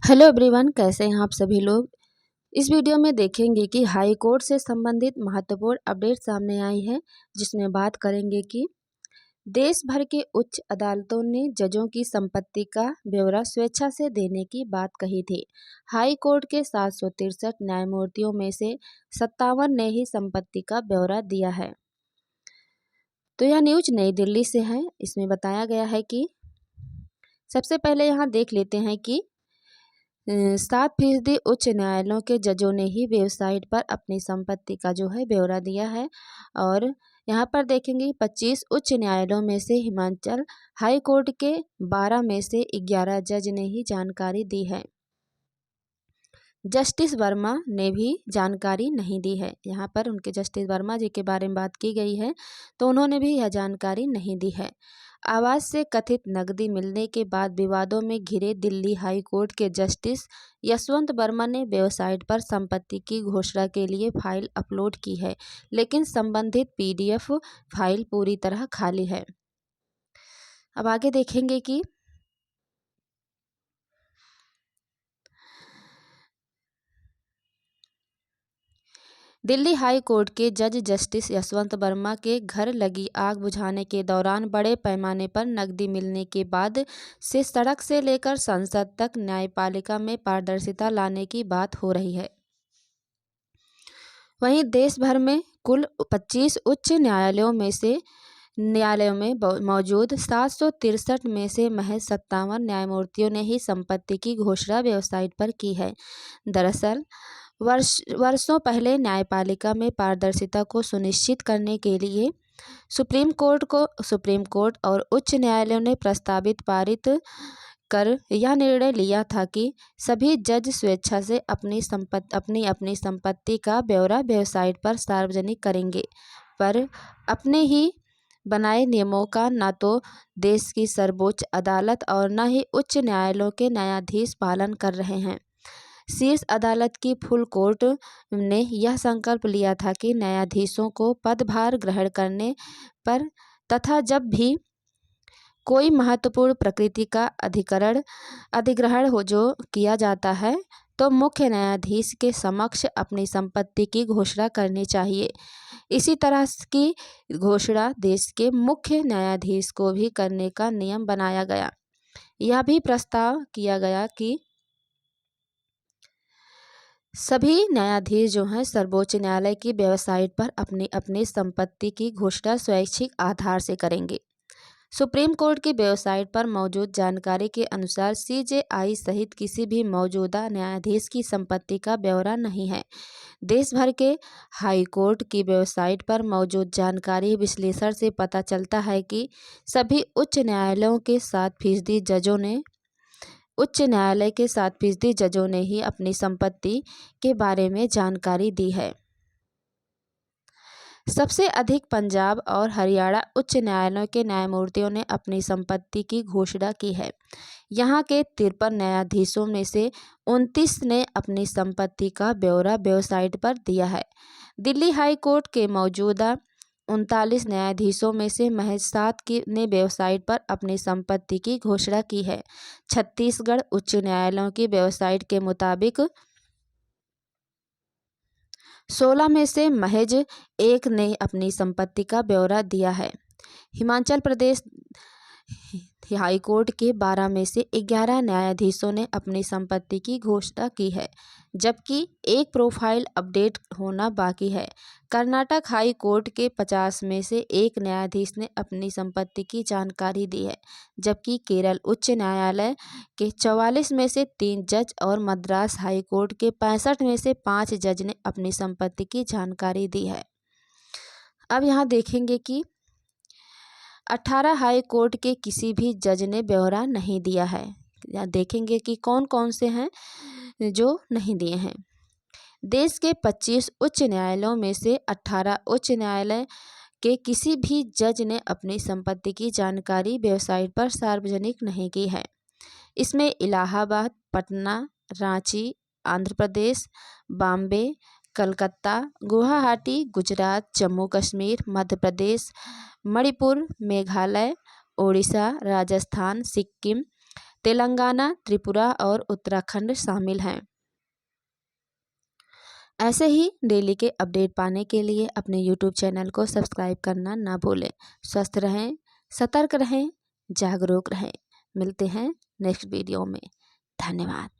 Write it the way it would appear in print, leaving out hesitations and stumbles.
Hello everyone, कैसे हैं आप सभी लोग। इस वीडियो में देखेंगे कि हाई कोर्ट से संबंधित महत्वपूर्ण अपडेट सामने आई है, जिसमें बात करेंगे कि देश भर के उच्च अदालतों ने जजों की संपत्ति का ब्यौरा स्वेच्छा से देने की बात कही थी। हाई कोर्ट के 763 न्यायमूर्तियों में से 57 ने ही संपत्ति का ब्यौरा दिया है। तो यह न्यूज नई दिल्ली से है। इसमें बताया गया है कि सबसे पहले यहाँ देख लेते हैं कि 7% उच्च न्यायालयों के जजों ने ही वेबसाइट पर अपनी संपत्ति का जो है ब्यौरा दिया है। और यहाँ पर देखेंगे 25 उच्च न्यायालयों में से हिमाचल हाई कोर्ट के 12 में से 11 जज ने ही जानकारी दी है। जस्टिस वर्मा ने भी जानकारी नहीं दी है। यहाँ पर उनके जस्टिस वर्मा जी के बारे में बात की गई है, तो उन्होंने भी यह जानकारी नहीं दी है। आवास से कथित नकदी मिलने के बाद विवादों में घिरे दिल्ली हाई कोर्ट के जस्टिस यशवंत वर्मा ने वेबसाइट पर संपत्ति की घोषणा के लिए फाइल अपलोड की है, लेकिन संबंधित PDF फाइल पूरी तरह खाली है। अब आगे देखेंगे कि दिल्ली हाई कोर्ट के जज जस्टिस यशवंत वर्मा के घर लगी आग बुझाने के दौरान बड़े पैमाने पर नकदी मिलने के बाद से सड़क से लेकर संसद तक न्यायपालिका में पारदर्शिता लाने की बात हो रही है। वहीं देश भर में कुल 25 उच्च न्यायालयों में मौजूद 763 में से महज 57 न्यायमूर्तियों ने ही संपत्ति की घोषणा वेबसाइट पर की है। दरअसल वर्षों पहले न्यायपालिका में पारदर्शिता को सुनिश्चित करने के लिए सुप्रीम कोर्ट और उच्च न्यायालयों ने प्रस्तावित पारित कर यह निर्णय लिया था कि सभी जज स्वेच्छा से अपनी संपत्ति का ब्यौरा वेबसाइट पर सार्वजनिक करेंगे, पर अपने ही बनाए नियमों का न तो देश की सर्वोच्च अदालत और न ही उच्च न्यायालयों के न्यायाधीश पालन कर रहे हैं। शीर्ष अदालत की फुल कोर्ट ने यह संकल्प लिया था कि न्यायाधीशों को पदभार ग्रहण करने पर तथा जब भी कोई महत्वपूर्ण प्रकृति का अधिग्रहण हो जो किया जाता है, तो मुख्य न्यायाधीश के समक्ष अपनी संपत्ति की घोषणा करनी चाहिए। इसी तरह की घोषणा देश के मुख्य न्यायाधीश को भी करने का नियम बनाया गया। यह भी प्रस्ताव किया गया कि सभी न्यायाधीश जो हैं सर्वोच्च न्यायालय की वेबसाइट पर अपनी अपनी संपत्ति की घोषणा स्वैच्छिक आधार से करेंगे। सुप्रीम कोर्ट की वेबसाइट पर मौजूद जानकारी के अनुसार CJI सहित किसी भी मौजूदा न्यायाधीश की संपत्ति का ब्यौरा नहीं है। देश भर के हाई कोर्ट की वेबसाइट पर मौजूद जानकारी विश्लेषण से पता चलता है कि सभी उच्च न्यायालय के 7% जजों ने ही अपनी संपत्ति के बारे में जानकारी दी है। सबसे अधिक पंजाब और हरियाणा उच्च न्यायालयों के न्यायमूर्तियों ने अपनी संपत्ति की घोषणा की है। यहाँ के 53 न्यायाधीशों में से 29 ने अपनी संपत्ति का ब्यौरा वेबसाइट पर दिया है। दिल्ली हाई कोर्ट के मौजूदा 39 न्यायाधीशों में से महज 7 ने वेबसाइट पर अपनी संपत्ति की घोषणा की है। छत्तीसगढ़ उच्च न्यायालय की वेबसाइट के मुताबिक 16 में से महज 1 ने अपनी संपत्ति का ब्यौरा दिया है। हिमाचल प्रदेश हाई कोर्ट के 12 में से 11 न्यायाधीशों ने अपनी संपत्ति की घोषणा की है, जबकि एक प्रोफाइल अपडेट होना बाकी है। कर्नाटक हाई कोर्ट के 50 में से 1 न्यायाधीश ने अपनी संपत्ति की जानकारी दी है, जबकि केरल उच्च न्यायालय के 44 में से 3 जज और मद्रास हाई कोर्ट के 65 में से 5 जज ने अपनी संपत्ति की जानकारी दी है। अब यहाँ देखेंगे कि 18 हाई कोर्ट के किसी भी जज ने ब्यौरा नहीं दिया है। यहाँ देखेंगे कि कौन कौन से हैं जो नहीं दिए हैं। देश के 25 उच्च न्यायालयों में से 18 उच्च न्यायालय के किसी भी जज ने अपनी संपत्ति की जानकारी वेबसाइट पर सार्वजनिक नहीं की है। इसमें इलाहाबाद, पटना, रांची, आंध्र प्रदेश, बॉम्बे, कलकत्ता, गुवाहाटी, गुजरात, जम्मू कश्मीर, मध्य प्रदेश, मणिपुर, मेघालय, ओडिशा, राजस्थान, सिक्किम, तेलंगाना, त्रिपुरा और उत्तराखंड शामिल हैं। ऐसे ही डेली के अपडेट पाने के लिए अपने यूट्यूब चैनल को सब्सक्राइब करना ना भूलें। स्वस्थ रहें, सतर्क रहें, जागरूक रहें। मिलते हैं नेक्स्ट वीडियो में। धन्यवाद।